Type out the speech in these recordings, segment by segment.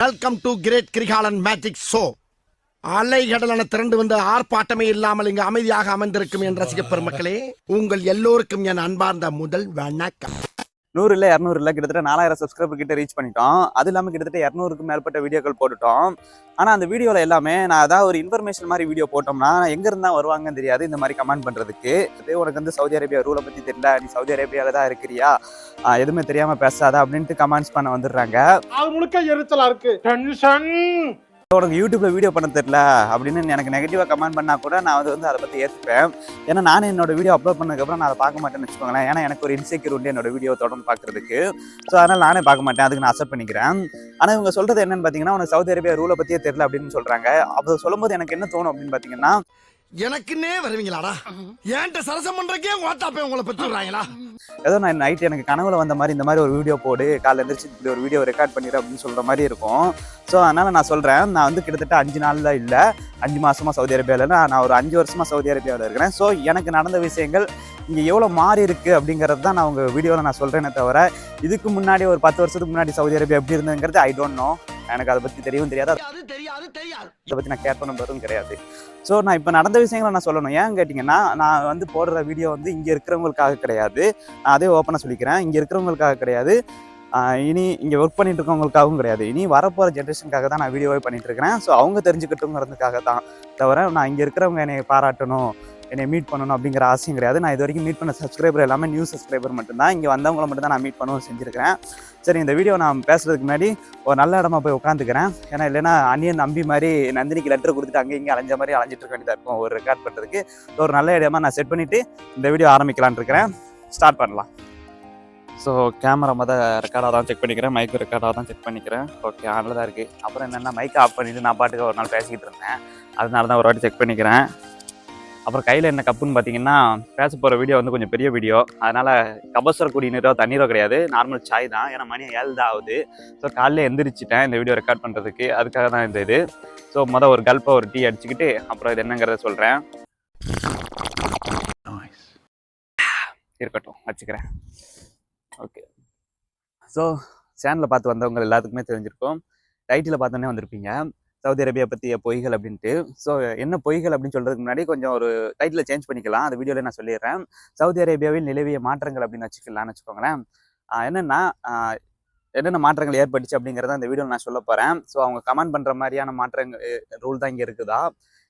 Welcome to great Kirikalan magic show. அலைகடலான திரண்டு வந்து ஆர்ப்பாட்டமே இல்லாமல் இங்கு அமைதியாக அமர்ந்திருக்கும் என் ரசிக பெருமக்களே, உங்கள் எல்லோருக்கும் என் அன்பார்ந்த முதல் வணக்கம். 100 இல்ல 200 இல்ல கிட்டத்தட்ட 4000 சப்ஸ்கிரைபர் கிட்ட ரீச் பண்ணிட்டோம். அது இல்லாமல் கிட்டத்தட்ட 200க்கும் மேற்பட்ட வீடியோக்கள் போட்டுட்டோம். ஆனால் அந்த வீடியோவில் எல்லாமே நான் ஏதாவது ஒரு இன்ஃபர்மேஷன் மாதிரி வீடியோ போட்டோம்னா எங்க இருந்தா வருவாங்கன்னு தெரியாது இந்த மாதிரி கமெண்ட் பண்றதுக்கு. உனக்கு வந்து சவுதி அரேபியா ரூலை பத்தி தெரியல, நீ சவுதி அரேபியாவில் தான் இருக்கிறியா, எதுவுமே தெரியாம பேசாத அப்படின்ட்டு கமெண்ட்ஸ் பண்ண வந்துடுறாங்க. அது முழுக்க எரிச்சலா இருக்கு, டென்ஷன். உனக்கு யூடியூப்ல வீடியோ பண்ண தெரியல அப்படின்னு எனக்கு நெகட்டிவா கமெண்ட் பண்ணா கூட நான் வந்து அதை பத்தி ஏற்றுப்பேன். ஏன்னா நானும் என்னோட வீடியோ அப்லோட் பண்ணதுக்கப்புறம் நான் அதை பார்க்க மாட்டேன்னு வச்சுக்கோங்களேன். ஏன்னா எனக்கு ஒரு இன்செக்யூர் உண்டு என்னோட வீடியோ தொடர்ந்து பார்க்கறதுக்கு. ஸோ அதனால நானே பார்க்க மாட்டேன், அதுக்கு நான் அக்செப்ட் பண்ணிக்கிறேன். ஆனால் இவங்க சொல்றது என்னன்னு பார்த்தீங்கன்னா, உனக்கு சவுதி அரேபியா ரூலை பத்தியே தெரியல அப்படின்னு சொல்றாங்க. அப்போ சொல்லும்போது எனக்கு என்ன தோணும் அப்படின்னு பார்த்தீங்கன்னா, எனக்குன்னே வருவீங்களாடா? ஏன்ட்ட சரசம் பண்றக்கே வாட்டாப்பே உங்களை பெற்றுறாங்களா? ஏதோ நான் நைட் எனக்கு கனவுல வந்த மாதிரி இந்த மாதிரி ஒரு வீடியோ போடு, காலைல எந்திரிச்சு இப்படி ஒரு வீடியோ ரெக்கார்ட் பண்ணிடு அப்படின்னு சொல்ற மாதிரி இருக்கும். ஸோ அதனால நான் சொல்றேன், நான் வந்து கிட்டத்தட்ட 5 நாள்ல இல்லை 5 மாசமா சவுதி அரேபியாவில், நான் ஒரு 5 வருஷமா சவுதி அரேபியாவில் இருக்கிறேன். ஸோ எனக்கு நடந்த விஷயங்கள் இங்கே எவ்வளோ மாறி இருக்கு அப்படிங்கிறது தான் நான் உங்கள் வீடியோவில் நான் சொல்கிறேனே தவிர, இதுக்கு முன்னாடி ஒரு 10 வருஷத்துக்கு முன்னாடி சவுதி அரேபியா எப்படி இருந்ததுங்கிறது ஐ டோன்ட் நோ. எனக்கு அதை பற்றி தெரியவும் தெரியாது, அதை பற்றி நான் கேர் பண்ணுறதும் கிடையாது. ஸோ நான் இப்போ நடந்த விஷயங்களை நான் சொல்லணும். ஏன் கேட்டிங்கன்னா, நான் வந்து போடுற வீடியோ வந்து இங்கே இருக்கிறவங்களுக்காக கிடையாது, நான் அதே ஓப்பனாக சொல்லிக்கிறேன். இங்கே இருக்கிறவங்களுக்காக கிடையாது, இனி இங்கே ஒர்க் பண்ணிட்டு இருக்கவங்களுக்காகவும் கிடையாது, இனி வரப்போகிற ஜென்ரேஷனுக்காக தான் நான் வீடியோவே பண்ணிட்டு இருக்கிறேன். ஸோ அவங்க தெரிஞ்சுக்கிட்டுங்கிறதுக்காக தான் தவிர, நான் இங்கே இருக்கிறவங்க என்னை பாராட்டணும், என்னை மீட் பண்ணணும் அப்படிங்கிற ஆசையும் கிடையாது. நான் இது வரைக்கும் மீட் பண்ண சப்ஸ்கிரைபர் எல்லாமே நியூ சப்ஸ்கிரைபர் மட்டும்தான். இங்கே வந்தவங்களை மட்டும் தான் நான் மீட் பண்ணவும் செஞ்சுருக்கிறேன். சரி, இந்த வீடியோ நான் பேசுறதுக்கு முன்னாடி ஒரு நல்ல இடமா போய் உட்காந்துக்கிறேன். ஏன்னா இல்லைன்னா அந்நியன் நம்பி மாதிரி நந்தினிக்கு லெட்டர் கொடுத்துட்டு அங்கே இங்கே அலைஞ்ச மாதிரி அலைஞ்சிட்டு இருக்க வேண்டியதாக இருக்கும் ஒரு ரெக்கார்ட் பண்ணுறதுக்கு. ஒரு நல்ல இடமா நான் செட் பண்ணிவிட்டு இந்த வீடியோ ஆரம்பிக்கலான்னு இருக்கிறேன். ஸ்டார்ட் பண்ணலாம். ஸோ கேமரா மொதல் ரெக்கார்டாக தான் செக் பண்ணிக்கிறேன், மைக்கு ரெக்கார்டாக தான் செக் பண்ணிக்கிறேன். ஓகே, ஆனில் தான் இருக்குது. அப்புறம் என்னென்னா மைக்கை ஆஃப் பண்ணிவிட்டு நான் பாட்டுக்கு ஒரு நாள் பேசிக்கிட்டு இருந்தேன், அதனால தான் ஒரு வாட்டி செக் பண்ணிக்கிறேன். அப்புறம் கையில் என்ன கப்புன்னு பார்த்தீங்கன்னா, பேச போகிற வீடியோ வந்து கொஞ்சம் பெரிய வீடியோ, அதனால் கபசுர குடிநீரோ தண்ணீரோ கிடையாது, நார்மல் சாய் தான். ஏன்னா மணி 7 தான் ஆகுது. ஸோ காலையில் எந்திரிச்சிட்டேன் இந்த வீடியோ ரெக்கார்ட் பண்ணுறதுக்கு, அதுக்காக தான் இந்த இது. ஸோ மொதல் ஒரு கல்ப்பை ஒரு டீ அடிச்சுக்கிட்டு அப்புறம் இது என்னங்கிறத சொல்கிறேன். இருக்கட்டும், வச்சுக்கிறேன். ஓகே, ஸோ சேனலில் பார்த்து வந்தவங்க எல்லாத்துக்குமே தெரிஞ்சிருக்கும், டைட்டில் பார்த்தோன்னே வந்திருப்பீங்க சவுதி அரேபியா பற்றிய பொய்கள் அப்படின்ட்டு. ஸோ என்ன பொய்கள் அப்படின்னு சொல்கிறதுக்கு முன்னாடி கொஞ்சம் ஒரு டைட்டில் சேஞ்ச் பண்ணிக்கலாம், அந்த வீடியோவில் நான் சொல்லிடுறேன். சவுதி அரேபியாவில் நிலவிய மாற்றங்கள் அப்படின்னு வச்சுக்கலான்னு வச்சுக்கோங்களேன். என்னென்ன மாற்றங்கள் ஏற்பட்டுச்சு அப்படிங்கிறத அந்த வீடியோவில் நான் சொல்ல போகிறேன். ஸோ அவங்க கமெண்ட் பண்ணுற மாதிரியான மாற்றங்கள் ரூல் தான் இங்கே இருக்குதா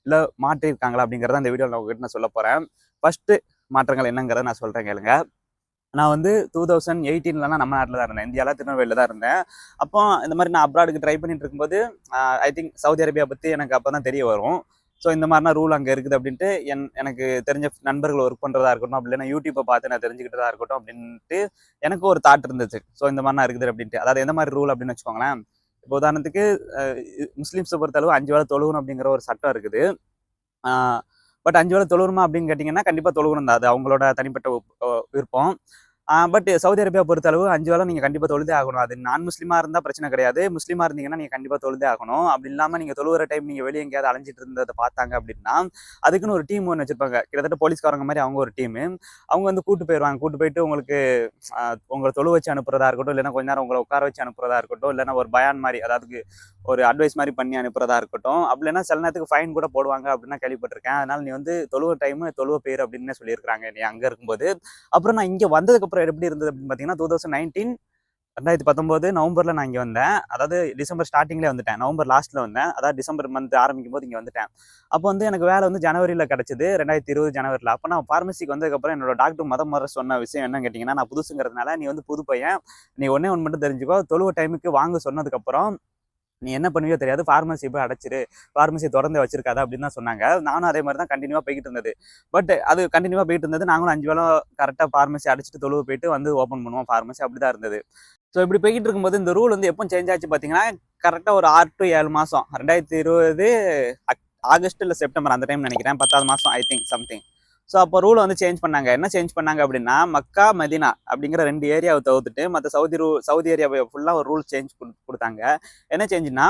இல்லை மாற்றிருக்காங்களா அப்படிங்கிறத அந்த வீடியோவில் நான் உங்ககிட்ட நான் சொல்ல போகிறேன். ஃபஸ்ட்டு மாற்றங்கள் என்னங்கிறத நான் சொல்கிறேன் கேளுங்க. நான் வந்து 2018 நம்ம நாட்டில் தான் இருந்தேன், இந்தியாவில் திருநெல்வேலியில் தான் இருந்தேன். அப்போ இந்த மாதிரி நான் அப்ராடுக்கு ட்ரை பண்ணிட்டு இருக்கும்போது ஐ திங்க் சவுதி அரேபியா பற்றி எனக்கு அப்போ தான் தெரிய வரும். ஸோ இந்த மாதிரினா ரூல் அங்கே இருக்குது அப்படின்ட்டு எனக்கு தெரிஞ்ச நண்பர்கள் ஒர்க் பண்ணுறதா இருக்கட்டும், அப்படி இல்லைன்னா யூடியூப்பை பார்த்து நான் தெரிஞ்சுக்கிட்டதா இருக்கட்டும் அப்படின்ட்டு எனக்கு ஒரு தாட் இருந்துச்சு. ஸோ இந்த மாதிரினா இருக்குது அப்படின்ட்டு. அதாவது எந்த மாதிரி ரூல் அப்படின்னு வச்சுக்கோங்களேன். இப்போ உதாரணத்துக்கு முஸ்லீம்ஸை பொறுத்தளவு 5 வேளை தொழுகணும் அப்படிங்கிற ஒரு சட்டம் இருக்குது. பட் 5 வேளை தொழுகணுமா அப்படின்னு கேட்டிங்கன்னா கண்டிப்பாக தொழுகணும் தான், அது அவங்களோட தனிப்பட்ட விருப்பம். பட் சவுதி அரேபியா பொறுத்தளவு 5 வேளை நீங்கள் கண்டிப்பாக தொழுதே ஆகணும். அது நான் முஸ்லீமாக இருந்தால் பிரச்சனை கிடையாது, முஸ்லீமாக இருந்தீங்கன்னா நீங்கள் கண்டிப்பாக தொழுதே ஆகணும். அப்படி இல்லாமல் நீங்கள் தொழுகிற டைம் நீங்கள் வெளியே எங்கேயாவது அலைஞ்சிட்டு இருந்ததை பார்த்தாங்க அப்படின்னா அதுக்குன்னு ஒரு டீம் ஒன்று வச்சுருப்பாங்க, கிட்டத்தட்ட போலீஸ்காரங்க மாதிரி அவங்க ஒரு டீமு. அவங்க வந்து கூட்டு போயிட்டு உங்களுக்கு உங்களை தொழு வச்சு அனுப்புறதா இருக்கட்டும், இல்லைன்னா கொஞ்ச நேரம் உங்களை உட்கார வச்சு அனுப்புறதா இருக்கட்டும், இல்லைன்னா ஒரு பயான் மாதிரி, அதாவது ஒரு அட்வைஸ் மாதிரி பண்ணி அனுப்புறதா இருக்கட்டும். அப்படி இல்லைன்னா சில நேரத்துக்கு ஃபைன் கூட போடுவாங்க அப்படின்னா கேள்விப்பட்டிருக்கேன். அதனால நீ வந்து தொழுவ டைமு தொழுவ பேர் அப்படின்னு சொல்லியிருக்காங்க நீ அங்கே இருக்கும்போது. அப்புறம் நான் இங்கே வந்ததுக்கப்புறம் எப்படி இருந்தது அப்படின்னு பார்த்தீங்கன்னா, 2019 நவம்பரில் நான் இங்கே வந்தேன். அதாவது டிசம்பர் ஸ்டார்டிங்லேயே வந்துட்டேன், நவம்பர் லாஸ்ட்டில் வந்தேன். அதாவது டிசம்பர் மந்த் ஆரம்பிக்கும் போது இங்கே வந்துட்டேன். அப்போ வந்து எனக்கு வேலை வந்து ஜனவரியில் கிடச்சிது, 2020 ஜனவரியில். அப்போ நான் ஃபார்மசிக்கு வந்ததுக்கப்புறம் என்னோட டாக்டர் முறை சொன்ன விஷயம் என்னன்னு கேட்டிங்கன்னா, நான் புதுசுங்கிறதுனால நீ வந்து புது பையன், நீ ஒன்று மட்டும் தெரிஞ்சுக்கோ, தொழுவ டைமுக்கு வாங்க சொன்னதுக்கப்புறம் நீ என்ன பண்ணுவியோ தெரியாது, ஃபார்மசி போய் அடைச்சிரு, ஃபார்மசி திறந்து வச்சிருக்காது அப்படின்னு தான் சொன்னாங்க. நானும் அதே மாதிரி தான் கண்டினியூவாக போய்கிட்டு இருந்தது. பட் அது கண்டினியூவாக போயிட்டு இருந்தது. நாங்களும் 5 வேளை கரெக்டாக ஃபார்மசி அடைச்சிட்டு தொழுவு போயிட்டு வந்து ஓப்பன் பண்ணுவோம் ஃபார்மசி, அப்படி தான் இருந்தது. ஸோ இப்படி போய்கிட்டு இருக்கும்போது இந்த ரூல் வந்து எப்போ சேஞ்ச் ஆச்சு பார்த்தீங்கன்னா, கரெக்டாக ஒரு 6 to 7 மாதம், 2020 ஆகஸ்ட் இல்லை செப்டம்பர் அந்த டைம் நினைக்கிறேன், 10வது மாதம் ஐ திங்க் சம்திங். ஸோ அப்போ ரூலை வந்து சேஞ்ச் பண்ணாங்க. என்ன சேஞ்ச் பண்ணாங்க அப்படின்னா, மக்கா மதினா அப்படிங்கிற 2 ஏரியாவை தவிர்த்துட்டு மற்ற சவுதி ஏரியாவை ஃபுல்லாக ஒரு ரூல் சேஞ்ச் கொடுத்தாங்க. என்ன சேஞ்சுன்னா,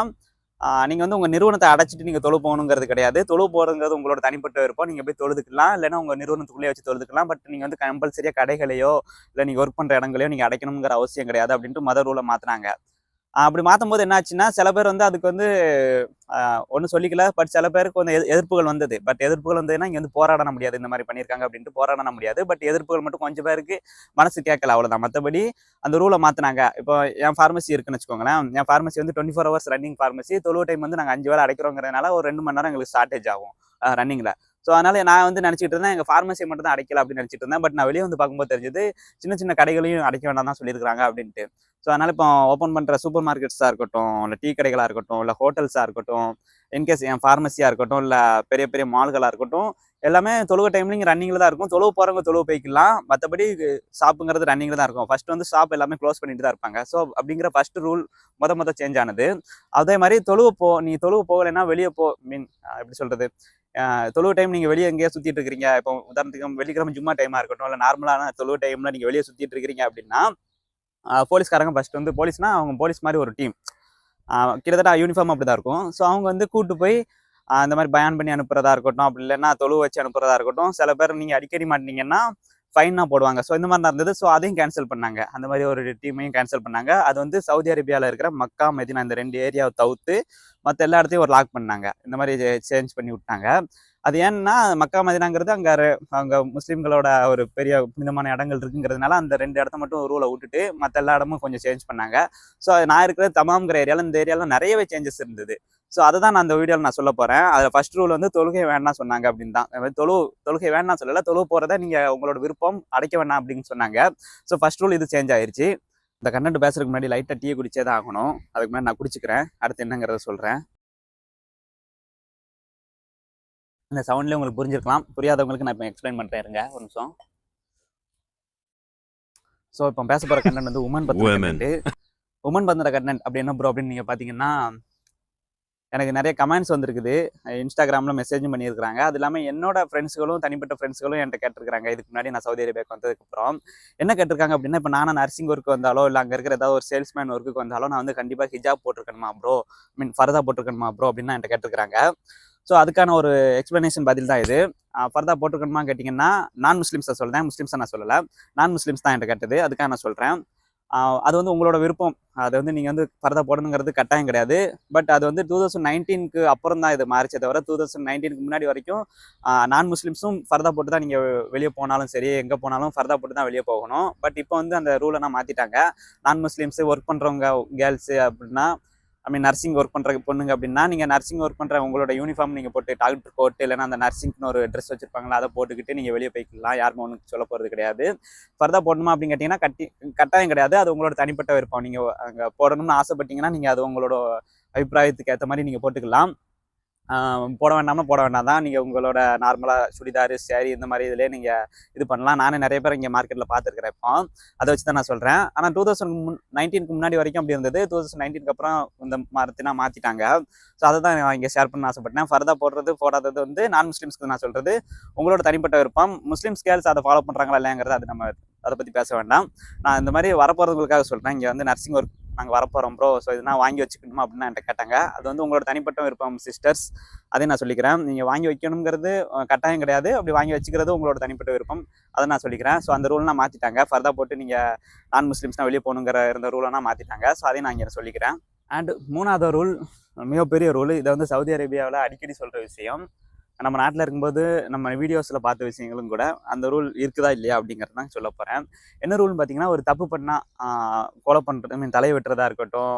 நீங்கள் வந்து உங்கள் நிறுவனத்தை அடைச்சிட்டு நீங்கள் தொழு போகணுங்கிறது கிடையாது. தொழு போகிறதுங்கிறது உங்களோட தனிப்பட்ட விருப்பம், நீங்கள் போய் தொழுதுக்கலாம், இல்லைன்னா உங்கள் நிறுவனத்துக்குள்ளேயே வச்சு தொழுதுக்கலாம். பட் நீங்கள் வந்து கம்பல்சரியாக கடைகளையோ இல்லை நீங்கள் ஒர்க் பண்ணுற இடங்களையோ நீங்கள் அடைக்கணுங்கிற அவசியம் கிடையாது அப்படின்ட்டு ரூலை மாற்றினாங்க. அப்படி மாற்றும் போது என்ன ஆச்சுன்னா சில பேர் வந்து அதுக்கு வந்து ஒன்றும் சொல்லிக்கல. பட் சில பேருக்கு வந்து எதிர்ப்புகள் வந்தது. பட் எதிர்ப்புகள் வந்ததுன்னா இங்கே வந்து போராட முடியாது, இந்த மாதிரி பண்ணியிருக்காங்க அப்படின்ட்டு போராட முடியாது. பட் எதிர்ப்புகள் மட்டும் கொஞ்சம் பேருக்கு மனசு கேட்கல, அவ்வளோதான். மற்றபடி அந்த ரூலை மாற்றினாங்க. இப்போ என் ஃபார்மசி இருக்குன்னு வச்சுக்கோங்களேன். என் ஃபார்மசி வந்து 24 hours ரன்னிங் ஃபார்மசி. தொழுவு டைம் வந்து நாங்கள் 5 வேளை அடைக்கிறோங்கிறதுனால ஒரு 2 மணி நேரம் எங்களுக்கு ஷார்ட்டேஜ் ஆகும் ரன்னிங்கில். ஸோ அதனால நான் வந்து நினச்சிட்டு இருந்தேன் எங்கள் ஃபார்மசியை மட்டும் தான் அடைக்கல அப்படின்னு நினச்சிட்டு இருந்தேன். பட் நான் வெளியே வந்து பார்க்கும்போது தெரிஞ்சது சின்ன சின்ன கடைகளையும் அடைக்க வேண்டாம் தான் சொல்லியிருக்காங்க அப்படின்ட்டு. ஸோ அதனால இப்போ ஓப்பன் பண்ணுற சூப்பர் மார்க்கெட்ஸாக இருக்கட்டும், இல்லை டீ கடைகளாக இருக்கட்டும், இல்லை ஹோட்டல்ஸாக இருக்கட்டும், இன்கேஸ் என் ஃபார்மசியாக இருக்கட்டும், இல்லை பெரிய பெரிய மால்களாக இருக்கட்டும், எல்லாமே தொழுவ டைம்ல ரன்னிங்கில் தான் இருக்கும். தொழுவு போகிறவங்க தொழுவு போய்க்கலாம். மற்றபடி ஷாப்புங்கிறது ரன்னிங்கில் தான் இருக்கும். ஃபர்ஸ்ட் வந்து ஷாப் எல்லாமே க்ளோஸ் பண்ணிட்டு தான் இருப்பாங்க. ஸோ அப்படிங்கிற ஃபர்ஸ்ட் ரூல் மொதல் சேஞ்ச் ஆனது. அதே மாதிரி நீ தொழுவு போகலைன்னா வெளியே மீன் எப்படி சொல்றது, தொழுவு டைம் நீங்கள் வெளியே எங்கேயா சுற்றிட்டு இருக்கிறீங்க. இப்போ உதாரணத்துக்கு வெள்ளிக்கிழமை ஜும்மா டைமாக இருக்கட்டும், இல்லை நார்மலான தொழுவு டைமில் நீங்கள் வெளியே சுற்றிட்டு இருக்கிறீங்க அப்படின்னா போலீஸ்காரங்க ஃபர்ஸ்ட் வந்து போலீஸ்னா அவங்க போலீஸ் மாதிரி ஒரு டீம் கிட்டத்தட்ட யூனிஃபார்ம் அப்படி தான் இருக்கும். ஸோ அவங்க வந்து கூட்டு போய் அந்த மாதிரி பயான் பண்ணி அனுப்புறதா இருக்கட்டும், அப்படி இல்லைன்னா தொழுவு வச்சு அனுப்புறதா இருக்கட்டும். சில பேர் நீங்கள் அடிக்கடி மாட்டினீங்கன்னா ஃபைனாக போடுவாங்க. ஸோ இந்த மாதிரி இருந்தது. ஸோ அதையும் கேன்சல் பண்ணாங்க. அந்த மாதிரி ஒரு டீமையும் கேன்சல் பண்ணாங்க. அது வந்து சவுதி அரேபியாவில் இருக்கிற மக்கா மதீனா இந்த 2 ஏரியாவை தவிர்த்து மற்ற எல்லா இடத்தையும் ஒரு லாக் பண்ணாங்க. இந்த மாதிரி சேஞ்ச் பண்ணி விட்டாங்க. அது ஏன்னா மக்கா மதீனாங்கிறது அங்கே முஸ்லீம்களோட ஒரு பெரிய புனிதமான இடங்கள் இருக்குங்கிறதுனால அந்த 2 இடத்த மட்டும் ரூலை விட்டுட்டு மற்ற எல்லா இடமும் கொஞ்சம் சேஞ்ச் பண்ணாங்க. ஸோ நான் இருக்கிற தமாம்ங்கிற ஏரியாவில் இந்த ஏரியாவில் நிறையவே சேஞ்சஸ் இருந்தது. ஸோ அதை தான் நான் அந்த வீடியோவில் நான் சொல்ல போகிறேன். அதில் ஃபர்ஸ்ட் ரூல் வந்து தொழுகை வேண்டாம் சொன்னாங்க அப்படின்னு தான். தொழுகை வேண்டாம் சொல்லலை, தொழுவு போகிறத நீங்கள் உங்களோட விருப்பம் அடைக்க வேண்டாம் அப்படின்னு சொன்னாங்க. ஸோ ஃபர்ஸ்ட் ரூல் இது சேஞ்ச் ஆயிடுச்சு. இந்த கண்டென்ட் பேசுறதுக்கு முன்னாடி லைட்டாக டீ குடிச்சே தான் ஆகணும். அதுக்கு முன்னாடி நான் குடிச்சிக்கிறேன், அடுத்து என்னங்கிறத சொல்கிறேன். இந்த சவுண்ட்லேயே உங்களுக்கு புரிஞ்சிருக்கலாம். புரியாதவங்களுக்கு நான் இப்போ எக்ஸ்பிளைன் பண்ணுறேன், இருங்க ஒரு நிமிஷம். ஸோ இப்போ பேச போகிற கண்டென்ட் வந்து உமன் பத்தின கண்டென்ட் அப்படி என்ன ப்ரோ அப்படின்னு நீங்கள் பார்த்தீங்கன்னா எனக்கு நிறைய கமெண்ட்ஸ் வந்திருக்குது. இன்ஸ்டாகிராமில் மெசேஜும் பண்ணியிருக்காங்க. அது இல்லாமல் என்னோட ஃப்ரெண்ட்ஸ்களும் தனிப்பட்ட ஃப்ரெண்ட்ஸ்களும் என்கிட்ட கேட்டிருக்காங்க. இதுக்கு முன்னாடி நான் சவுதி அரேபியாவுக்கு வந்ததுக்கப்புறம் என்ன கேட்டிருக்காங்க அப்படின்னா, இப்போ நானும் நர்சிங் ஒர்க் வந்தாலோ இல்லை அங்கே இருக்கிற ஏதாவது ஒரு சேல்ஸ்மேன் ஒர்க்குக்கு வந்தாலோ நான் வந்து கண்டிப்பாக ஹிஜாப் போட்டிருக்கணுமா ப்ரோ, ஃபர்தா போட்டிருக்கணுமா ப்ரோ அப்படின்னு என்கிட்ட கேட்டிருக்காங்க. ஸோ அதுக்கான ஒரு எக்ஸ்பிளனேஷன் பதில் தான் இது. ஃபர்தா போட்டிருக்கணுமா கேட்டிங்கன்னா நான் முஸ்லீம்ஸை சொல்கிறேன், முஸ்லீம்ஸை நான் சொல்லலை, நான் முஸ்லீம்ஸ் தான் என்கிட்ட கேட்டது. அதுக்காக நான் சொல்கிறேன். அது வந்து உங்களோட விருப்பம். அது வந்து நீங்கள் வந்து ஃபர்தா போடணுங்கிறது கட்டாயம் கிடையாது. பட் அது வந்து 2019க்கு அப்புறம் தான் இது மாறிச்சே தவிர 2019க்கு முன்னாடி வரைக்கும் நான் முஸ்லீம்ஸும் ஃபர்தா போட்டு தான் நீங்கள் வெளியே போனாலும் சரி, எங்கே போனாலும் ஃபர்தா போட்டு தான் வெளியே போகணும். பட் இப்போ வந்து அந்த ரூலெல்லாம் மாற்றிட்டாங்க. நான் முஸ்லீம்ஸு ஒர்க் பண்ணுறவங்க கேர்ள்ஸு அப்படின்னா நர்சிங் ஒர்க் பண்ணுற பொண்ணுங்க அப்படின்னா நீங்கள் நர்சிங் ஒர்க் பண்ணுற உங்களோட யூனிஃபார்ம் நீங்கள் போட்டு டாக்டர் கோட் இல்லைன்னா அந்த நர்சிங்னு ஒரு ட்ரெஸ் வச்சுருப்பாங்களா அதை போட்டுக்கிட்டு நீங்கள் வெளியே போய்க்கலாம். யாருமே ஒன்றும் சொல்ல போகிறது கிடையாது. ஃபர்தா போடணுமா அப்படின்னு கேட்டிங்கன்னா கட்டாயம் கிடையாது. அது உங்களோட தனிப்பட்ட விருப்பம். நீங்கள் அங்கே போடணும்னு ஆசைப்பட்டீங்கன்னா நீங்கள் அது உங்களோட அபிப்பிராயத்துக்கு ஏற்ற மாதிரி நீங்கள் போட்டுக்கலாம். போட வேண்டாம்னா போட வேண்டாம் தான். நீங்கள் உங்களோட நார்மலாக சுடிதாரு சேரீ இந்த மாதிரி இதிலே நீங்கள் இது பண்ணலாம். நானே நிறைய பேர் இங்கே மார்க்கெட்டில் பார்த்துருக்கிறேன். இப்போ அதை வச்சு தான் நான் சொல்கிறேன். ஆனால் 2019க்கு முன்னாடி வரைக்கும் அப்படி இருந்தது. 2019க்கு அப்புறம் இந்த மாற்றிட்டாங்க. ஸோ அதை தான் நான் இங்கே ஷேர் பண்ண ஆசைப்பட்டேன். ஃபர்தா போடாதது வந்து நான் முஸ்லீம்ஸ்க்கு நான் சொல்கிறது உங்களோட தனிப்பட்ட விருப்பம். முஸ்லீம்ஸ் கேர்ள்ஸ் அதை ஃபாலோ பண்ணுறாங்களா இல்லையாங்கிறது அது நம்ம அதை பற்றி பேச வேண்டாம். நான் இந்த மாதிரி வரப்போகிறவங்களுக்காக சொல்கிறேன். இங்கே வந்து நர்சிங் ஒர்க் நாங்கள் வரப்போகிறோம் ப்ரோ, ஸோ இதெல்லாம் வாங்கி வச்சுக்கணுமா அப்படின்னு என்கிட்ட கேட்டாங்க. அது வந்து உங்களோட தனிப்பட்ட விருப்பம் சிஸ்டர்ஸ், அதே நான் சொல்லிக்கிறேன். நீங்கள் வாங்கி வைக்கணுங்கிறது கட்டாயம் கிடையாது. அப்படி வாங்கி வச்சுக்கிறது உங்களோட தனிப்பட்ட விருப்பம், அதை நான் சொல்லிக்கிறேன். ஸோ அந்த ரூல்லாம் மாற்றிட்டாங்க. ஃபர்தா போட்டு நீங்கள் நான் முஸ்லீம்ஸ்னால் வெளியே போகணுங்கிற இருந்த ரூலெல்லாம் மாற்றிட்டாங்க. ஸோ அதையும் நான் இங்கே சொல்லிக்கிறேன். அண்ட் 3வது ரூல் மிகப்பெரிய ரூல். இதை வந்து சவுதி அரேபியாவில் அடிக்கடி சொல்கிற விஷயம். நம்ம நாட்டில் இருக்கும்போது நம்ம வீடியோஸில் பார்த்த விஷயங்களும் கூட அந்த ரூல் இருக்குதா இல்லையா அப்படிங்கிறது தான் சொல்ல போகிறேன். என்ன ரூல்னு பார்த்தீங்கன்னா, ஒரு தப்பு பண்ணால் கொலை பண்ணுறது தலையை வெட்டுறதா இருக்கட்டும்,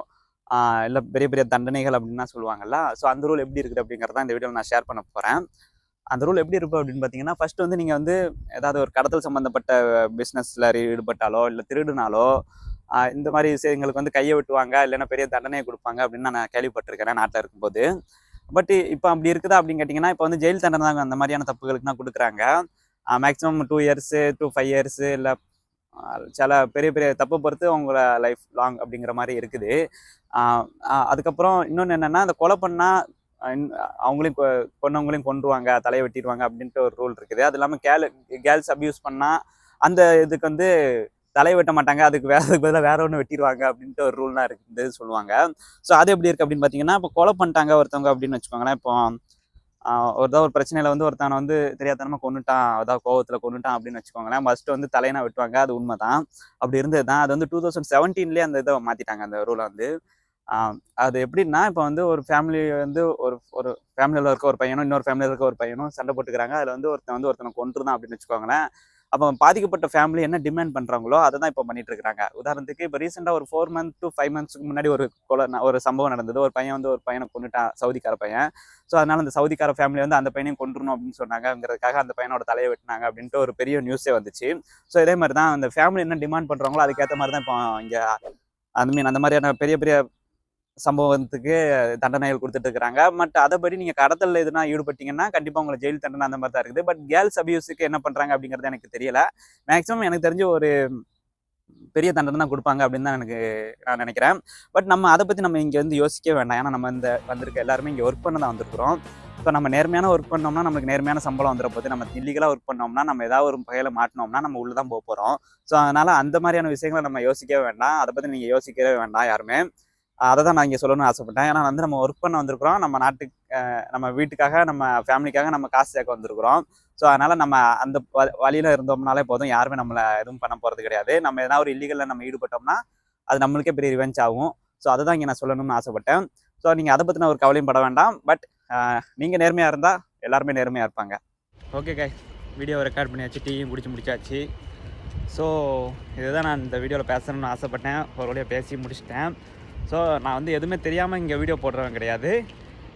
இல்லை பெரிய பெரிய தண்டனைகள் அப்படின்னா சொல்லுவாங்கல்ல. ஸோ அந்த ரூல் எப்படி இருக்குது அப்படிங்கிறத இந்த வீடியோவில் நான் ஷேர் பண்ண போகிறேன். அந்த ரூல் எப்படி இருக்கும் அப்படின்னு பார்த்தீங்கன்னா, ஃபர்ஸ்ட் வந்து நீங்கள் வந்து ஏதாவது ஒரு கடத்தல் சம்மந்தப்பட்ட பிஸ்னஸில் ஈடுபட்டாலோ இல்லை திருடுனாலோ இந்த மாதிரி விஷயங்களுக்கு வந்து கையை வெட்டுவாங்க, இல்லைன்னா பெரிய தண்டனையை கொடுப்பாங்க அப்படின்னு நான் கேள்விப்பட்டிருக்கிறேன் நாட்டில் இருக்கும்போது. பட் இப்போ அப்படி இருக்குதா அப்படின்னு கேட்டிங்கன்னா, இப்போ வந்து ஜெயில் தண்டனை தான் அந்த மாதிரியான தப்புகளுக்குனா கொடுக்குறாங்க. மேக்ஸிமம் 2 years to 5 years இல்லை சில பெரிய பெரிய தப்பை பொறுத்து அவங்கள லைஃப் லாங் அப்படிங்கிற மாதிரி இருக்குது. அதுக்கப்புறம் இன்னொன்று என்னென்னா, அந்த கொலை பண்ணால் அவங்களையும் கொன்னவங்களையும் கொன்றுவாங்க, தலையை வெட்டிடுவாங்க அப்படின்ட்டு ஒரு ரூல் இருக்குது. அது இல்லாமல் கேர்ள்ஸ் அப்யூஸ் பண்ணால் அந்த இதுக்கு வந்து தலையை வெட்ட மாட்டாங்க, அதுக்கு பதிலாக வேற ஒன்று வெட்டிடுவாங்க அப்படின்ட்டு ஒரு ரூல்லாம் இருக்குது சொல்லுவாங்க. ஸோ அது எப்படி இருக்குது அப்படின்னு பார்த்தீங்கன்னா, இப்போ கொலை பண்ணிட்டாங்க ஒருத்தவங்க அப்படின்னு வச்சுக்கோங்களேன். இப்போ ஒரு பிரச்சனையில் வந்து ஒருத்தவனை வந்து தெரியாதனமாக கொண்டுட்டான், அதாவது கோவத்தில் கொண்டுட்டான் அப்படின்னு வச்சுக்கோங்களேன். ஃபர்ஸ்ட் வந்து தலையினா வெட்டுவாங்க, அது உண்மை தான். அப்படி இருந்தது தான். அது வந்து 2017லேயே அந்த இதை மாற்றிட்டாங்க, அந்த ரூலை வந்து. அது எப்படின்னா இப்போ வந்து ஒரு ஃபேமிலி வந்து ஒரு ஒரு ஃபேமிலியில் இருக்க ஒரு பையனும் இன்னொரு ஃபேமிலியில் இருக்க ஒரு பையனும் சண்டை போட்டுக்கிறாங்க. அதில் வந்து ஒருத்தனை கொன்றுதான் அப்படின்னு வச்சுக்கோங்களேன். அப்போ பாதிக்கப்பட்ட ஃபேமிலி என்ன டிமாண்ட் பண்ணுறாங்களோ அதை தான் இப்போ பண்ணிட்டு இருக்காங்க. உதாரணத்துக்கு இப்போ ரீசெண்டாக ஒரு 4 months to 5 monthsக்கு முன்னாடி ஒரு சம்பவம் நடந்தது. ஒரு பையன் வந்து ஒரு பையனை கொண்டுட்டான், சவுதிக்கார பையன். ஸோ அதனால அந்த சவுதிக்கார ஃபேமிலி வந்து அந்த பையனையும் கொண்டுறணும் அப்படின்னு சொன்னாங்கிறதுக்காக அந்த பையனோட தலையை வெட்டினாங்க அப்படின்ட்டு ஒரு பெரிய நியூஸே வந்துச்சு. ஸோ இதே மாதிரி தான் அந்த ஃபேமிலி என்ன டிமாண்ட் பண்ணுறாங்களோ அதுக்கேற்ற மாதிரி தான் இப்போ இங்கே அந்த மாதிரியான பெரிய பெரிய சம்பவத்துக்கு தண்டனைகள் கொடுத்துட்டு இருக்கிறாங்க. பட் அதைப்படி நீங்கள் கடத்தல் எதுனா ஈடுபட்டீங்கன்னா கண்டிப்பாக உங்களுக்கு ஜெயில் தண்டனை அந்த மாதிரி தான் இருக்குது. பட் கேர்ள்ஸ் அபியூஸுக்கு என்ன பண்ணுறாங்க அப்படிங்கிறது எனக்கு தெரியல. மேக்ஸிமம் எனக்கு தெரிஞ்சு ஒரு பெரிய தண்டனை தான் கொடுப்பாங்க அப்படின்னு தான் நான் நினைக்கிறேன். பட் நம்ம அதை பற்றி நம்ம இங்கே வந்து யோசிக்க வேண்டாம். ஏன்னா நம்ம இந்த வந்திருக்க எல்லாருமே இங்கே ஒர்க் பண்ண தான் வந்திருக்கிறோம். இப்போ நம்ம நேர்மையான ஒர்க் பண்ணோம்னா நம்மளுக்கு நேர்மையான சம்பளம் வந்துட போது. நம்ம இல்லீகலாக ஒர்க் பண்ணோம்னா நம்ம ஏதாவது ஒரு வகையில் மாட்டினோம்னா நம்ம உள்ளே தான் போக போகிறோம். ஸோ அதனால் அந்த மாதிரியான விஷயங்களை நம்ம யோசிக்கவே வேண்டாம். அதை பற்றி நீங்கள் யோசிக்கவே வேண்டாம் யாருமே. அதை தான் நான் இங்கே சொல்லணும்னு ஆசைப்பட்டேன். ஏன்னா வந்து நம்ம ஒர்க் பண்ண வந்திருக்கிறோம், நம்ம நாட்டுக்கு நம்ம வீட்டுக்காக நம்ம ஃபேமிலிக்காக நம்ம காசு சேர்க்க வந்திருக்கிறோம். ஸோ அதனால் நம்ம அந்த வழியில் இருந்தோம்னாலே போதும், யாருமே நம்மளை எதுவும் பண்ண போகிறது கிடையாது. நம்ம எதனா ஒரு இல்லீகலில் நம்ம ஈடுபட்டோம்னா அது நம்மளுக்கே பெரிய ரிவெஞ்ச் ஆகும். ஸோ அதை தான் இங்கே நான் சொல்லணும்னு ஆசைப்பட்டேன். ஸோ நீங்கள் அதை பற்றின ஒரு கவலையும் பட வேண்டாம். பட் நீங்கள் நேர்மையாக இருந்தால் எல்லாருமே நேர்மையாக இருப்பாங்க. ஓகே கைஸ், வீடியோவை ரெக்கார்ட் பண்ணியாச்சு, டீயும் குடிச்சு முடிச்சாச்சு. ஸோ இதுதான் நான் இந்த வீடியோவில் பேசணும்னு ஆசைப்பட்டேன். ஒரு வழியாக பேசி முடிச்சிட்டேன். ஸோ நான் வந்து எதுவுமே தெரியாமல் இங்கே வீடியோ போடுறவன் கிடையாது.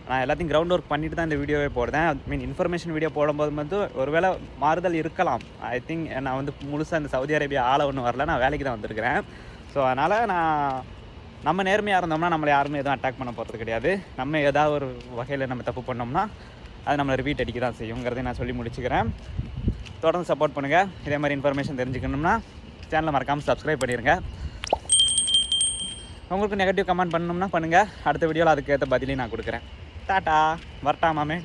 நான் எல்லாத்தையும் கிரவுண்ட் ஒர்க் பண்ணிட்டு தான் இந்த வீடியோவே போடுறேன். இன்ஃபர்மேஷன் வீடியோ போடும்போது வந்து ஒருவேளை மாறுதல் இருக்கலாம். ஐ திங்க் நான் வந்து முழுசாக இந்த சவுதி அரேபியா ஆள ஒன்றும் வரல, நான் வேலைக்கு தான் வந்திருக்கிறேன். ஸோ அதனால் நம்ம நேர்மையாக இருந்தோம்னா நம்மளை யாருமே எதுவும் அட்டாக் பண்ண போகிறது கிடையாது. நம்ம ஏதாவது ஒரு வகையில் நம்ம தப்பு பண்ணோம்னா அது நம்மளை ரிப்பீட் அடிக்க தான் செய்யுங்கிறதையும் நான் சொல்லி முடிச்சுக்கிறேன். தொடர்ந்து சப்போர்ட் பண்ணுங்கள். இதே மாதிரி இன்ஃபர்மேஷன் தெரிஞ்சுக்கணும்னா சேனலை மறக்காமல் சப்ஸ்கிரைப் பண்ணிடுங்க. உங்களுக்கு நெகட்டிவ் கமெண்ட் பண்ணணும்னா பண்ணுங்கள். அடுத்த வீடியோவில் அதுக்கேற்ற பதிலையும் நான் கொடுக்குறேன். டாட்டா, வரட்டா மாமே.